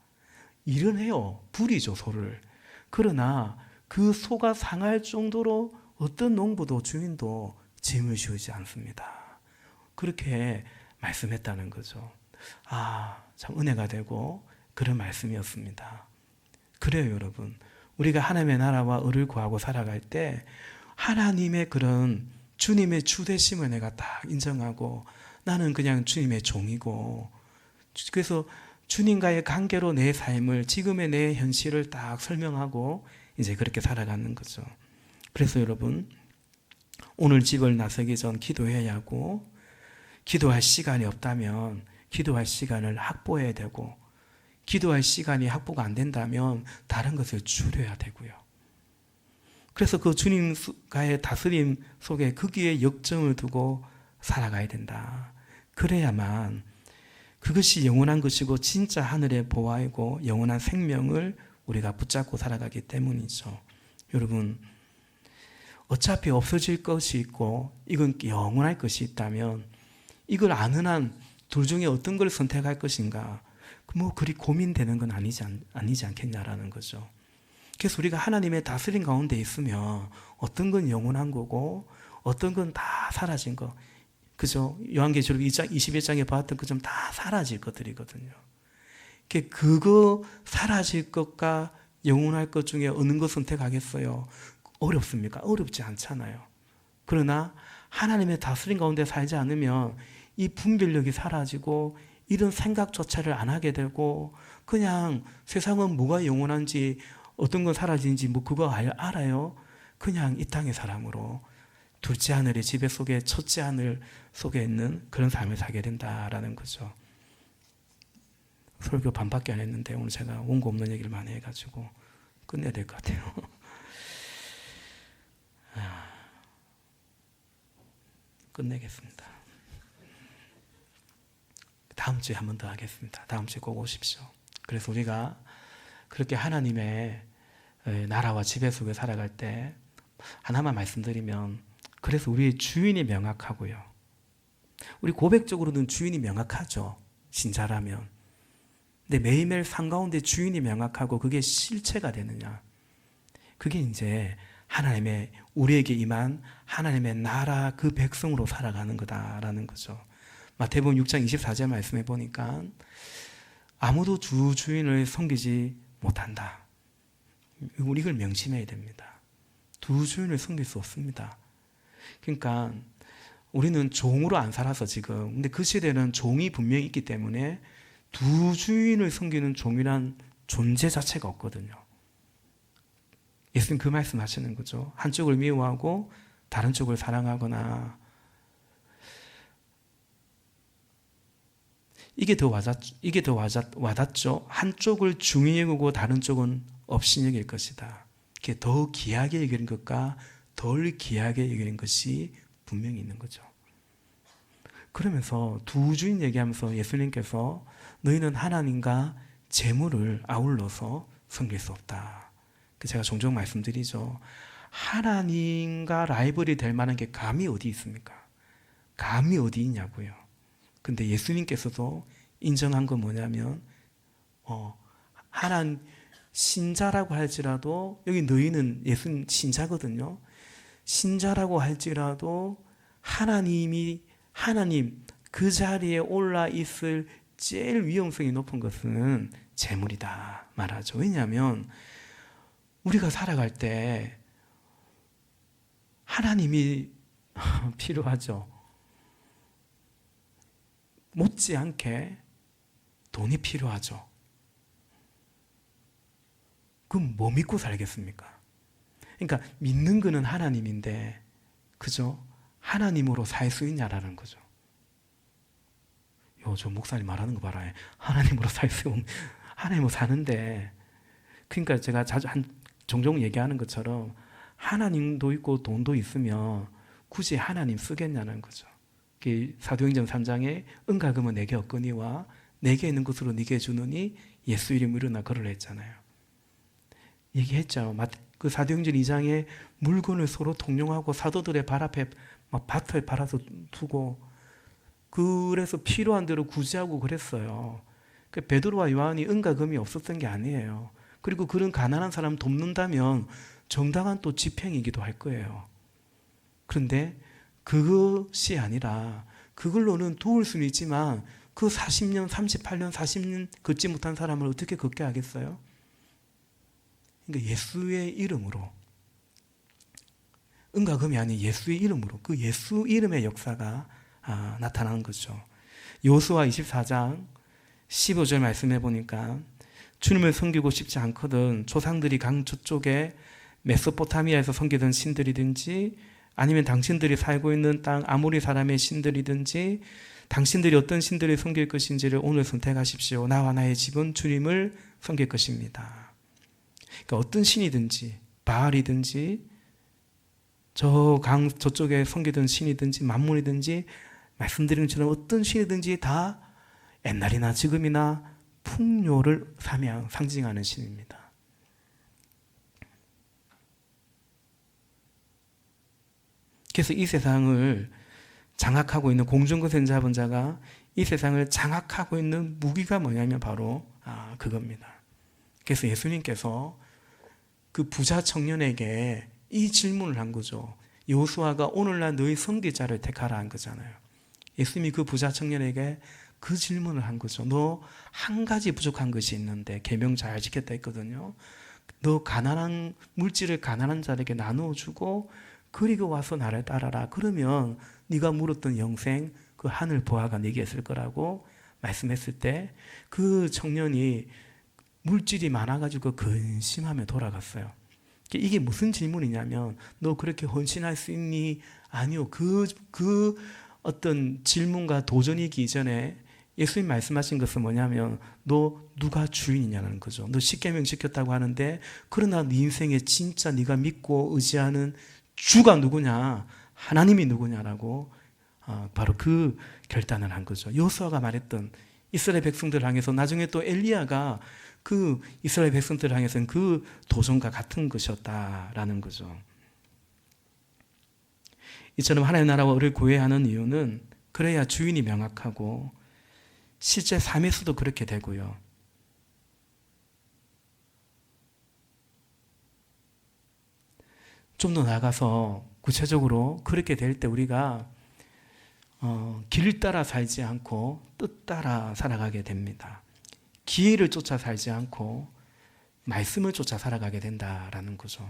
일은 해요. 부리죠, 소를. 그러나 그 소가 상할 정도로 어떤 농부도 주인도 짐을 씌우지 않습니다. 그렇게 말씀했다는 거죠. 참 은혜가 되고 그런 말씀이었습니다. 그래요, 여러분. 우리가 하나님의 나라와 의를 구하고 살아갈 때 하나님의 그런 주님의 주되심을 내가 딱 인정하고 나는 그냥 주님의 종이고, 그래서 주님과의 관계로 내 삶을, 지금의 내 현실을 딱 설명하고 이제 그렇게 살아가는 거죠. 그래서 여러분, 오늘 집을 나서기 전 기도해야 하고, 기도할 시간이 없다면 기도할 시간을 확보해야 되고, 기도할 시간이 확보가 안 된다면 다른 것을 줄여야 되고요. 그래서 그 주님과의 다스림 속에 거기에 역정을 두고 살아가야 된다. 그래야만 그것이 영원한 것이고 진짜 하늘의 보화이고 영원한 생명을 우리가 붙잡고 살아가기 때문이죠. 여러분, 어차피 없어질 것이 있고 이건 영원할 것이 있다면 이걸 아는 한 둘 중에 어떤 걸 선택할 것인가, 그리 고민되는 건 아니지 않겠냐라는 거죠. 그래서 우리가 하나님의 다스림 가운데 있으면 어떤 건 영원한 거고 어떤 건 다 사라진 거, 그죠? 요한계시록 2장 21장에 봤던 것처럼 다 사라질 것들이거든요. 그거 사라질 것과 영원할 것 중에 어느 것 선택하겠어요? 어렵습니까? 어렵지 않잖아요. 그러나 하나님의 다스림 가운데 살지 않으면 이 분별력이 사라지고 이런 생각조차를 안 하게 되고, 그냥 세상은 뭐가 영원한지 어떤 건 사라지는지 그거 알아요? 그냥 이 땅의 사람으로 둘째 하늘의 지배 속에 첫째 하늘 속에 있는 그런 삶을 살게 된다라는 거죠. 설교 반밖에 안 했는데 오늘 제가 원고 없는 얘기를 많이 해가지고 끝내야 될 것 같아요. 끝내겠습니다. 다음 주에 한 번 더 하겠습니다. 다음 주에 꼭 오십시오. 그래서 우리가 그렇게 하나님의 나라와 지배 속에 살아갈 때 하나만 말씀드리면, 그래서 우리의 주인이 명확하고요. 우리 고백적으로는 주인이 명확하죠. 신자라면. 근데 매일매일 삶 가운데 주인이 명확하고 그게 실체가 되느냐. 그게 이제 하나님의, 우리에게 임한 하나님의 나라 그 백성으로 살아가는 거다라는 거죠. 마태복음 6장 24절 말씀해 보니까 아무도 주 주인을 섬기지 못한다. 우리 이걸 명심해야 됩니다. 두 주인을 섬길 수 없습니다. 그러니까 우리는 종으로 안 살아서 지금, 근데 그 시대는 종이 분명히 있기 때문에 두 주인을 섬기는 종이란 존재 자체가 없거든요. 예수님 그 말씀 하시는 거죠. 한쪽을 미워하고 다른 쪽을 사랑하거나. 이게 더 와닿죠. 한쪽을 중히 여기고 다른 쪽은 없이 여길 것이다. 이게 더 귀하게 여기는 것과 덜 귀하게 여기는 것이 분명히 있는 거죠. 그러면서 두 주인 얘기하면서 예수님께서 너희는 하나님과 재물을 아울러서 섬길 수 없다. 제가 종종 말씀드리죠. 하나님과 라이벌이 될 만한 게 감이 어디 있습니까? 감이 어디 있냐고요. 근데 예수님께서도 인정한 건 뭐냐면, 하나님 신자라고 할지라도, 여기 너희는 예수님 신자거든요. 신자라고 할지라도 하나님 그 자리에 올라 있을 제일 위험성이 높은 것은 재물이다 말하죠. 왜냐하면 우리가 살아갈 때 하나님이 필요하죠. 못지않게 돈이 필요하죠. 그럼 뭐 믿고 살겠습니까? 그러니까 믿는 거는 하나님인데, 그죠? 하나님으로 살 수 있냐라는 거죠. 저 목사님 말하는 거 봐라. 하나님으로 하나님으로 사는데, 그러니까 제가 종종 얘기하는 것처럼 하나님도 있고 돈도 있으면 굳이 하나님 쓰겠냐는 거죠. 사도행전 3장에 은과 금은 내게 없거니와 내게 있는 것으로 네게 주느니 예수 이름으로 일어나 걸으라 했잖아요. 얘기했죠. 그 사도행전 2장에 물건을 서로 통용하고 사도들의 발 앞에 막 밭을 팔아서 두고 그래서 필요한 대로 구제하고 그랬어요. 그 베드로와 요한이 은과 금이 없었던 게 아니에요. 그리고 그런 가난한 사람 돕는다면 정당한 또 집행이기도 할 거예요. 그런데 그것이 아니라 그걸로는 도울 수는 있지만 그 40년, 38년, 40년 걷지 못한 사람을 어떻게 걷게 하겠어요? 그러니까 예수의 이름으로, 은과 금이 아닌 예수의 이름으로, 그 예수 이름의 역사가 나타나는 거죠. 여호수아 24장 15절 말씀해 보니까 주님을 섬기고 싶지 않거든 조상들이 강 저쪽에 메소포타미아에서 섬기던 신들이든지 아니면 당신들이 살고 있는 땅 아모리 사람의 신들이든지 당신들이 어떤 신들을 섬길 것인지를 오늘 선택하십시오. 나와 나의 집은 주님을 섬길 것입니다. 그러니까 어떤 신이든지 바알이든지 저 강 저쪽에 섬기던 신이든지 만문이든지 말씀드린 것처럼 어떤 신이든지 다 옛날이나 지금이나 풍요를 상징하는 신입니다. 그래서 이 세상을 장악하고 있는 공중거센 잡은 자가 이 세상을 장악하고 있는 무기가 뭐냐면 바로 그겁니다. 그래서 예수님께서 그 부자 청년에게 이 질문을 한 거죠. 여호수아가 오늘날 너희 선지자를 택하라 한 거잖아요. 예수님이 그 부자 청년에게 그 질문을 한 거죠. 너 한 가지 부족한 것이 있는데 계명 잘 지켰다 했거든요. 너 가난한 물질을 가난한 자에게 나누어 주고 그리고 와서 나를 따라라. 그러면 네가 물었던 영생 그 하늘 보아가 네게 있을 거라고 말씀했을 때 그 청년이 물질이 많아가지고 근심하며 돌아갔어요. 이게 무슨 질문이냐면 너 그렇게 헌신할 수 있니? 아니요. 그 어떤 질문과 도전이기 이전에 예수님 말씀하신 것은 뭐냐면 너 누가 주인이냐는 거죠. 너 십계명 지켰다고 하는데 그러나 네 인생에 진짜 네가 믿고 의지하는 주가 누구냐? 하나님이 누구냐라고 바로 그 결단을 한 거죠. 여호수아가 말했던 이스라엘 백성들을 향해서 나중에 또 엘리야가 그 이스라엘 백성들을 향해서는 그 도전과 같은 것이었다라는 거죠. 이처럼 하나님의 나라와 의를 구해야 하는 이유는 그래야 주인이 명확하고 실제 삶에서도 그렇게 되고요. 좀 더 나아가서 구체적으로 그렇게 될 때 우리가 길 따라 살지 않고 뜻 따라 살아가게 됩니다. 기회를 쫓아 살지 않고 말씀을 쫓아 살아가게 된다라는 거죠.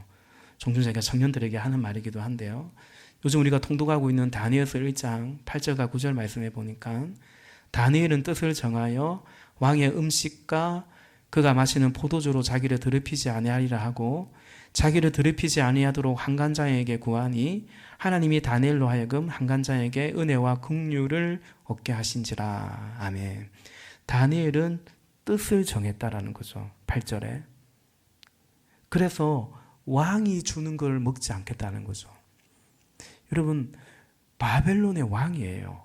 종종 제가 청년들에게 하는 말이기도 한데요. 요즘 우리가 통독하고 있는 다니엘서 1장 8절과 9절 말씀해 보니까 다니엘은 뜻을 정하여 왕의 음식과 그가 마시는 포도주로 자기를 더럽히지 아니하리라 하고 자기를 더럽히지 아니하도록 한간자에게 구하니 하나님이 다니엘로 하여금 한간자에게 은혜와 긍휼을 얻게 하신지라. 아멘. 다니엘은 뜻을 정했다라는 거죠. 8절에. 그래서 왕이 주는 걸 먹지 않겠다는 거죠. 여러분, 바벨론의 왕이에요.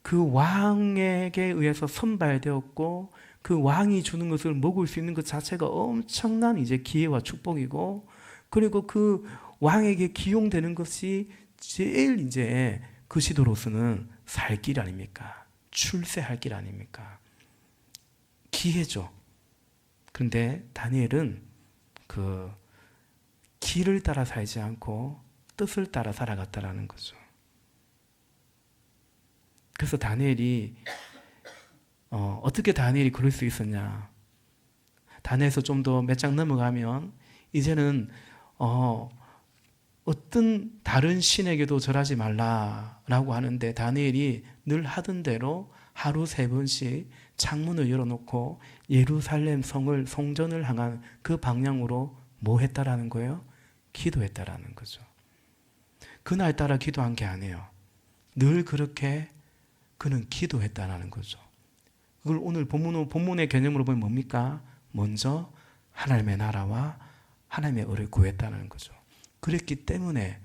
그 왕에게 의해서 선발되었고 그 왕이 주는 것을 먹을 수 있는 것 자체가 엄청난 이제 기회와 축복이고 그리고 그 왕에게 기용되는 것이 제일 이제 그 시도로서는 살 길 아닙니까? 출세할 길 아닙니까? 기회죠. 그런데 다니엘은 그 길을 따라 살지 않고 뜻을 따라 살아갔다라는 거죠. 그래서 다니엘이 어떻게 다니엘이 그럴 수 있었냐? 다니엘에서 좀 더 몇 장 넘어가면 이제는 어떤 다른 신에게도 절하지 말라라고 하는데 다니엘이 늘 하던 대로 하루 3번씩 창문을 열어놓고 예루살렘 성전을 향한 그 방향으로 뭐 했다라는 거예요? 기도했다라는 거죠. 그날따라 기도한 게 아니에요. 늘 그렇게 그는 기도했다라는 거죠. 그걸 오늘 본문의 개념으로 보면 뭡니까? 먼저 하나님의 나라와 하나님의 의를 구했다는 거죠. 그랬기 때문에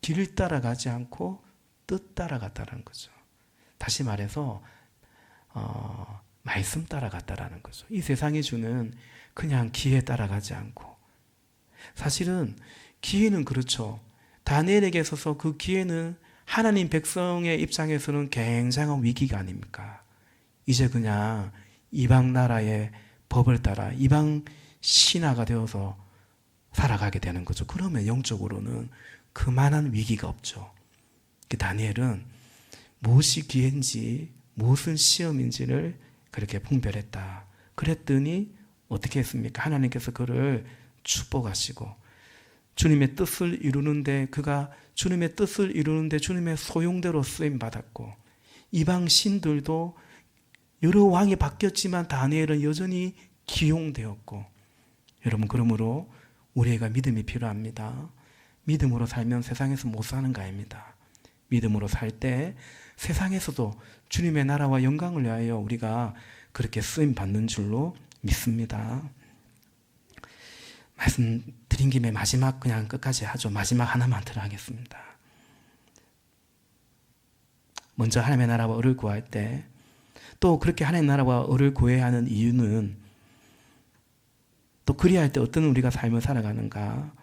길을 따라가지 않고 뜻 따라갔다는 거죠. 다시 말해서 말씀 따라갔다라는 거죠. 이 세상이 주는 그냥 기회 따라가지 않고 사실은 기회는 그렇죠. 다니엘에게 있어서 그 기회는 하나님 백성의 입장에서는 굉장한 위기가 아닙니까? 이제 그냥 이방 나라의 법을 따라 이방 신하가 되어서 살아가게 되는 거죠. 그러면 영적으로는 그만한 위기가 없죠. 다니엘은 무엇이 기회인지 무엇은 시험인지를 그렇게 분별했다. 그랬더니 어떻게 했습니까? 하나님께서 그를 축복하시고 주님의 뜻을 이루는데 그가 주님의 뜻을 이루는데 주님의 소용대로 쓰임 받았고 이방 신들도 여러 왕이 바뀌었지만 다니엘은 여전히 기용되었고 여러분 그러므로 우리가 믿음이 필요합니다. 믿음으로 살면 세상에서 못 사는 거 아닙니다. 믿음으로 살 때 세상에서도 주님의 나라와 영광을 위하여 우리가 그렇게 쓰임 받는 줄로 믿습니다. 말씀드린 김에 마지막 그냥 끝까지 하죠. 마지막 하나만 더 하겠습니다. 먼저 하나님의 나라와 의를 구할 때 또 그렇게 하나님의 나라와 의를 구해야 하는 이유는 또 그리할 때 어떤 우리가 삶을 살아가는가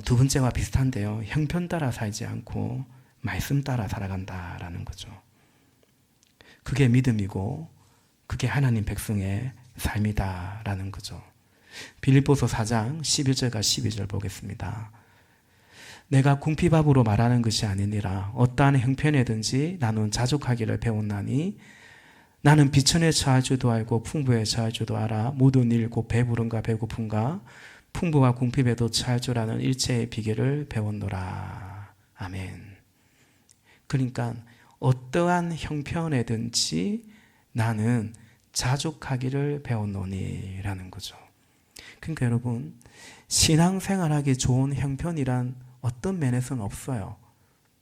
두 번째와 비슷한데요. 형편 따라 살지 않고 말씀 따라 살아간다라는 거죠. 그게 믿음이고 그게 하나님 백성의 삶이다라는 거죠. 빌립보서 4장 11절과 12절 보겠습니다. 내가 궁핍함으로 말하는 것이 아니니라 어떠한 형편에든지 나는 자족하기를 배웠나니 나는 비천에 처할 줄도 알고 풍부에 처할 줄도 알아 모든 일 곧 배부름과 배고픔과 풍부와 궁핍에도 처할 줄 아는 일체의 비결을 배웠노라. 아멘. 그러니까 어떠한 형편에든지 나는 자족하기를 배웠노니라는 거죠. 그러니까 여러분 신앙생활하기 좋은 형편이란 어떤 면에서는 없어요.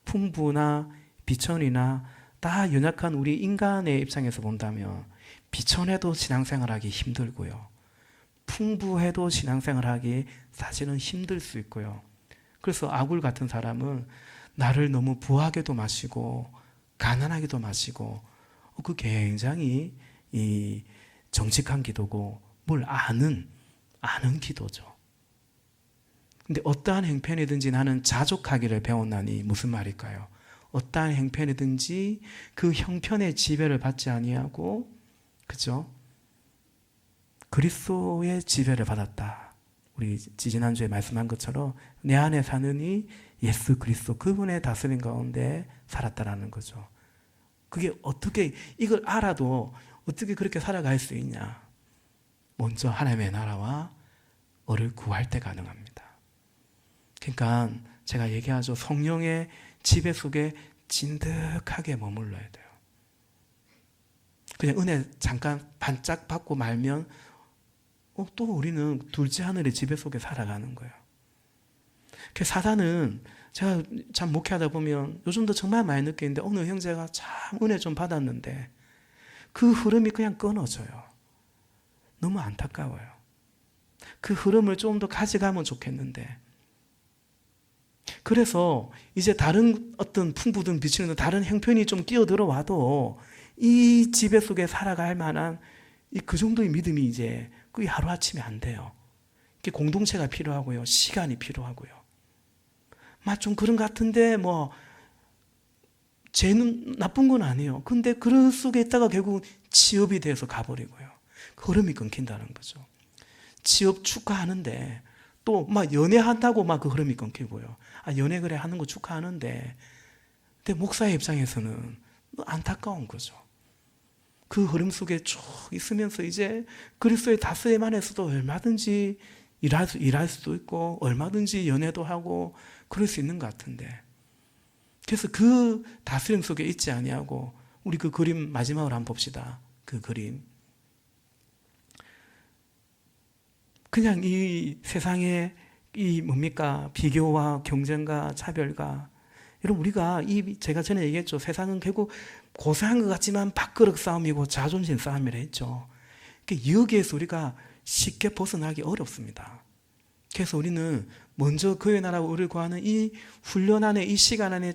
풍부나 비천이나 다 연약한 우리 인간의 입장에서 본다면 비천해도 신앙생활하기 힘들고요. 풍부해도 신앙생활하기 사실은 힘들 수 있고요. 그래서 아굴 같은 사람은 나를 너무 부하게도 마시고 가난하게도 마시고 그 굉장히 이 정직한 기도고 뭘 아는 기도죠. 근데 어떠한 형편이든지 나는 자족하기를 배웠나니 무슨 말일까요? 어떠한 형편이든지 그 형편의 지배를 받지 아니하고 그죠? 그리스도의 지배를 받았다. 우리 지지난주에 말씀한 것처럼 내 안에 사느니 예수 그리스도 그분의 다스림 가운데 살았다라는 거죠. 그게 어떻게 이걸 알아도 어떻게 그렇게 살아갈 수 있냐? 먼저 하나님의 나라와 의를 구할 때 가능합니다. 그러니까 제가 얘기하죠. 성령의 지배 속에 진득하게 머물러야 돼요. 그냥 은혜 잠깐 반짝 받고 말면 또 우리는 둘째 하늘의 지배 속에 살아가는 거예요. 사단은 제가 참 목회하다 보면 요즘도 정말 많이 느끼는데 오늘 형제가 참 은혜 좀 받았는데 그 흐름이 그냥 끊어져요. 너무 안타까워요. 그 흐름을 좀 더 가져가면 좋겠는데 그래서 이제 다른 어떤 풍부든 비치는 다른 형편이 좀 끼어들어와도 이 지배 속에 살아갈 만한 그 정도의 믿음이 이제 그게 하루아침에 안 돼요. 공동체가 필요하고요. 시간이 필요하고요. 좀 그런 것 같은데 죄는 나쁜 건 아니에요. 근데 그 속에 있다가 결국 취업이 돼서 가버리고요. 그 흐름이 끊긴다는 거죠. 취업 축하하는데 또 연애한다고 그 흐름이 끊기고요. 연애 그래 하는 거 축하하는데 근데 목사의 입장에서는 안타까운 거죠. 그 흐름 속에 쭉 있으면서 이제 그리스도의 다스림 안에서도 얼마든지 일할 수도 있고 얼마든지 연애도 하고 그럴 수 있는 것 같은데 그래서 그 다스림 속에 있지 아니하고 우리 그 그림 마지막으로 한번 봅시다. 그 그림 그냥 이 세상에 이 뭡니까 비교와 경쟁과 차별과 여러분 우리가 제가 전에 얘기했죠. 세상은 결국 고사한 것 같지만 밥그릇 싸움이고 자존심 싸움이라 했죠. 여기에서 우리가 쉽게 벗어나기 어렵습니다. 그래서 우리는 먼저 그의 나라와 의를 구하는 이 훈련 안에 이 시간 안에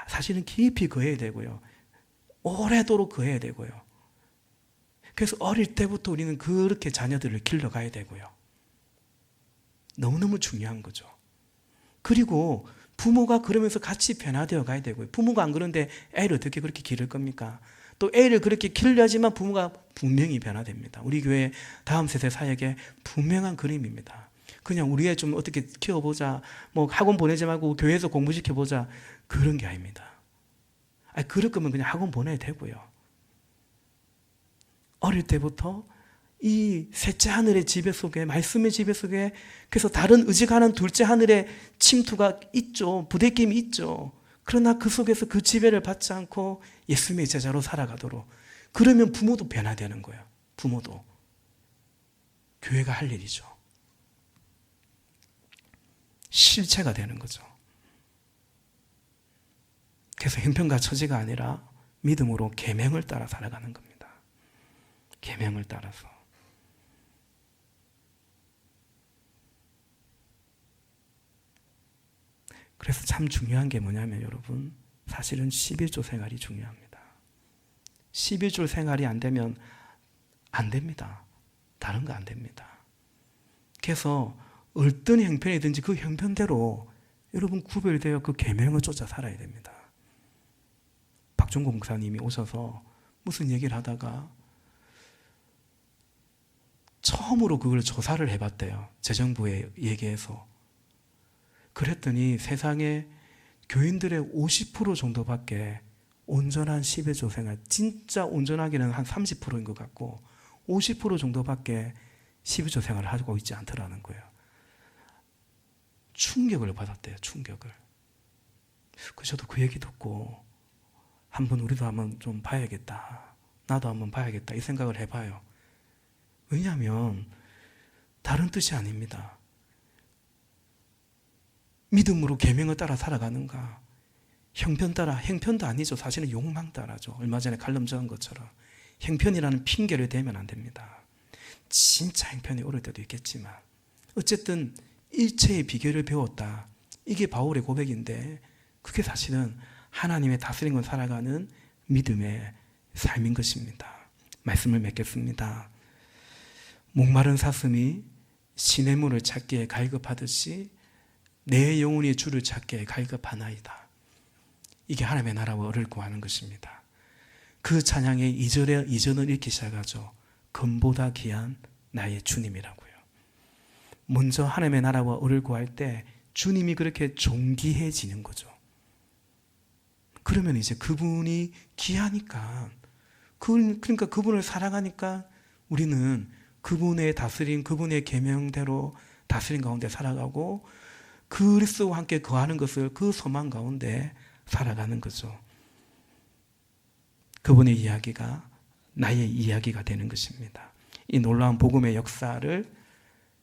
사실은 깊이 거해야 되고요. 오래도록 거해야 되고요. 그래서 어릴 때부터 우리는 그렇게 자녀들을 길러가야 되고요. 너무너무 중요한 거죠. 그리고 부모가 그러면서 같이 변화되어 가야 되고요. 부모가 안 그런데 애를 어떻게 그렇게 기를 겁니까? 또 애를 그렇게 키려지만 부모가 분명히 변화됩니다. 우리 교회 다음 세대 사역에 분명한 그림입니다. 그냥 우리 애 좀 어떻게 키워보자, 뭐 학원 보내지 말고 교회에서 공부시켜보자, 그런 게 아닙니다. 아니, 그럴 거면 그냥 학원 보내야 되고요. 어릴 때부터 이 셋째 하늘의 지배 속에, 말씀의 지배 속에, 그래서 다른 의지가는 둘째 하늘의 침투가 있죠. 부대낌이 있죠. 그러나 그 속에서 그 지배를 받지 않고 예수님의 제자로 살아가도록, 그러면 부모도 변화되는 거예요. 부모도. 교회가 할 일이죠. 실체가 되는 거죠. 그래서 형편과 처지가 아니라 믿음으로 계명을 따라 살아가는 겁니다. 계명을 따라서. 그래서 참 중요한 게 뭐냐면 여러분, 사실은 11조 생활이 중요합니다. 11조 생활이 안 되면 안 됩니다. 다른 거 안 됩니다. 그래서 어떤 형편이든지 그 형편대로 여러분 구별되어 그 계명을 쫓아 살아야 됩니다. 박종국 목사님이 오셔서 무슨 얘기를 하다가 처음으로 그걸 조사를 해봤대요. 재정부에 얘기해서. 그랬더니 세상에 교인들의 50% 정도밖에 온전한 11조 생활, 진짜 온전하게는 한 30%인 것 같고 50% 정도밖에 12조 생활을 하고 있지 않더라는 거예요. 충격을 받았대요. 충격을. 저도 그 얘기 듣고 우리도 한번 좀 봐야겠다. 나도 한번 봐야겠다. 이 생각을 해봐요. 왜냐하면 다른 뜻이 아닙니다. 믿음으로 계명을 따라 살아가는가? 형편 따라, 형편도 아니죠. 사실은 욕망 따라죠. 얼마 전에 칼럼 적은 것처럼 형편이라는 핑계를 대면 안 됩니다. 진짜 형편이 어려울 때도 있겠지만 어쨌든 일체의 비결을 배웠다. 이게 바울의 고백인데 그게 사실은 하나님의 다스림을 살아가는 믿음의 삶인 것입니다. 말씀을 맺겠습니다. 목마른 사슴이 시냇물을 찾기에 갈급하듯이 내 영혼이 주를 찾기에 갈급하나이다. 이게 하나님의 나라와 을을 구하는 것입니다. 그 찬양의 2절을 읽기 시작하죠. 금보다 귀한 나의 주님이라고요. 먼저 하나님의 나라와 을을 구할 때 주님이 그렇게 존귀해지는 거죠. 그러면 이제 그분이 귀하니까, 그러니까 그분을 사랑하니까 우리는 그분의 다스림, 그분의 계명대로 다스림 가운데 살아가고 그리스도와 함께 거하는 것을 그 소망 가운데 살아가는 거죠. 그분의 이야기가 나의 이야기가 되는 것입니다. 이 놀라운 복음의 역사를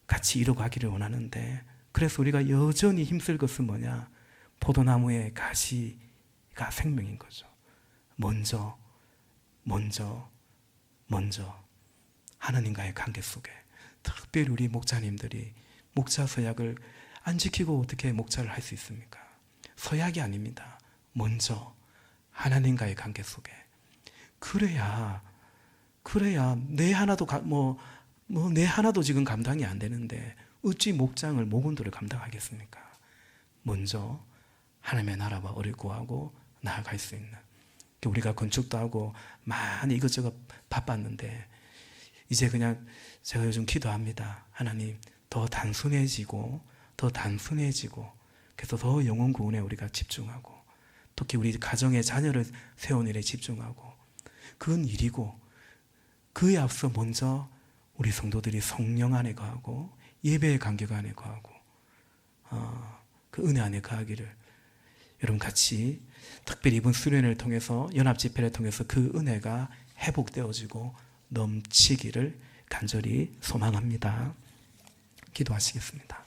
같이 이뤄가기를 원하는데, 그래서 우리가 여전히 힘쓸 것은 뭐냐? 포도나무의 가시가 생명인 거죠. 먼저 하나님과의 관계 속에, 특별히 우리 목자님들이 목자 서약을 안 지키고 어떻게 목자를 할 수 있습니까? 서약이 아닙니다. 먼저 하나님과의 관계 속에. 그래야 내 하나도 내 하나도 지금 감당이 안 되는데 어찌 목장을 목원도를 감당하겠습니까? 먼저 하나님의 나라와 을을 구하고 나아갈 수 있는. 우리가 건축도 하고 많이 이것저것 바빴는데 이제 그냥 제가 요즘 기도합니다. 하나님 더 단순해지고 그래서 더 영혼 구원에 우리가 집중하고, 특히 우리 가정의 자녀를 세우는 일에 집중하고, 그건 일이고, 그에 앞서 먼저 우리 성도들이 성령 안에 거하고 예배의 간격 안에 거하고 그 은혜 안에 거하기를 여러분 같이, 특별히 이번 수련회를 통해서, 연합 집회를 통해서 그 은혜가 회복되어지고 넘치기를 간절히 소망합니다. 기도하시겠습니다.